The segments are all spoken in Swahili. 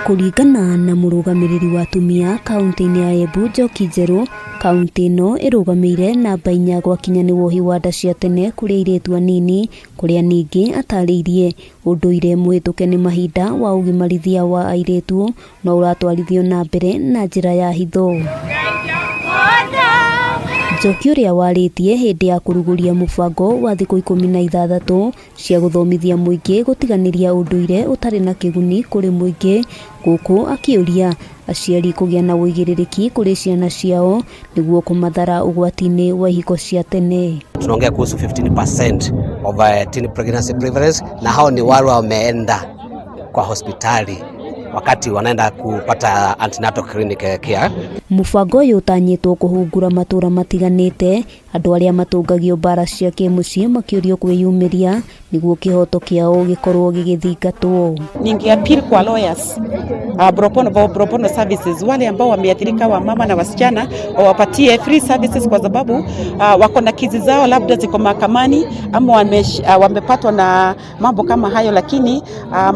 Kũringana na mũrũgamĩrĩri wa atumia kaunti-inĩ ya Embu Njoki Njerũ, kaunti ĩno ĩrũgamĩire namba 4 gwakinya nĩ wohi wa nda cia tene kũrĩ airĩtu anini, kũrĩa ningĩ atarĩirie ũndũire mũhĩtũke nĩ mahinda wa ũgimarithia wa airĩtu no ũratwarithio na mbere na njĩra ya hitho. Njoki ũrĩa warĩtie hĩndĩ ya kũrugũria mũbango wa thikũ 16 cia gũthomithia mũingĩ gũtiganĩria ũndũire ũtarĩ na kĩguni kũrĩ mũingĩ, gũkũ akĩũria aciari kũgĩa na ũigĩrĩrĩki kũrĩ ciana ciao nĩguo kũmathara ũgwati-inĩ wa ihiko cia tene. Tunaongea kuhusu 15% of teen pregnancy prevalence, na hao ni wale wameenda kwa hospitali wakati wanaenda kupata antenatal clinic care. Mũbango ũyũ ũtanyĩtwo kũhungura matũra matiganĩte, andũ arĩa matũngagio mbara cia kĩmũciĩ makĩũrio kwĩyumĩria nĩguo kĩhoto kĩao gĩkorwo gĩgĩthingatwo. Ningeappeal kwa lawyers, pro bono services, wale ambao wameathirika wa mama na wasichana wapatie free services, kwa sababu wako na kesi zao labda ziko mahakamani ama wamepatwa na mambo kama hayo, lakini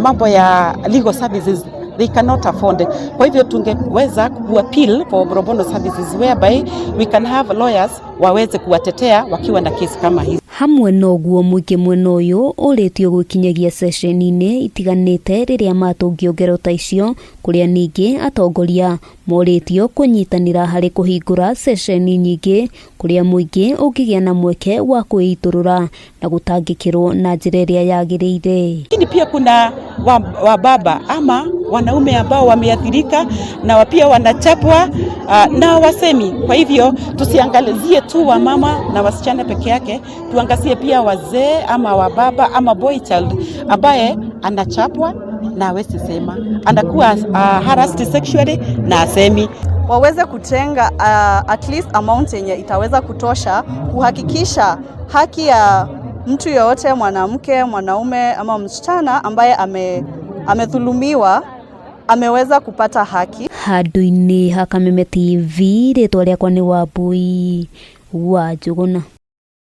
mambo ya legal services they cannot afford. Kwa hivyo tungeweza kuappeal for pro bono services whereby we can have lawyers waweze kuwatetea wakiwa na kesi kama hizi. Hamwe noguo mũingĩ mwena ũyũ ũrĩtio gwĩkinyagia session-inĩ itiganĩte rĩrĩa matũngio ngero ta icio, kũrĩa ningĩ atongoria morĩtio kũnyitanĩra harĩ kũhingũra session nyingĩ kũrĩa mũingĩ ũngĩgĩa na mweke wa kwĩitũrũra na gũtangĩkĩrwo na njĩra ĩrĩa yagĩrĩire. Lakini pia kuna wababa ama wanaume ambao wameathirika na pia wanachapwa na wasemi. Kwa hivyo tusiangalizie tu wa mama na wasichana peke yake, tuangazie pia wazee ama wababa ama boy child ambaye anachapwa na hawezi sema, anakuwa harassed sexually na asemi. Waweze kutenga at least amount yenye itaweza kutosha kuhakikisha haki ya mtu yoyote, mwanamke, mwanaume ama msichana ambaye amedhulumiwa ameweza kupata haki. Handũ-inĩ ha Kameme TV, rĩtwa rĩakwa nĩ Wambui wa Njũgũna.